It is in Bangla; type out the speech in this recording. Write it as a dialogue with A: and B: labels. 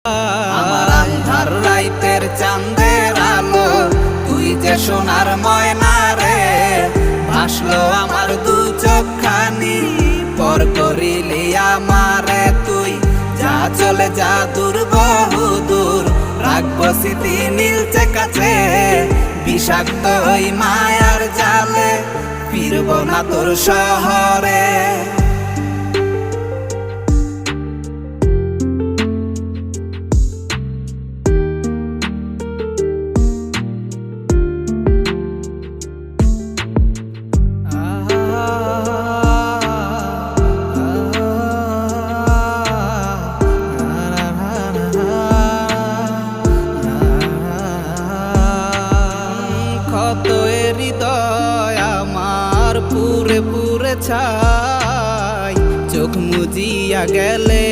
A: আমার আন্ধার রাইতের চাঁদের আলো, তুই যে সোনার ময়না রে। ভাসলো আমার দু চোখখানি, পর করিলি আমারে তুই। যা চলে যা দূর বহু দূর, রাখবো স্মৃতি নীলচে কাছে। বিষাক্ত ওই মায়ার জালে, ফিরবো না তোর শহরে। ক্ষত হৃদয় আমার পুরে পুরে ছাই, চোখ মুজিয়া গেলে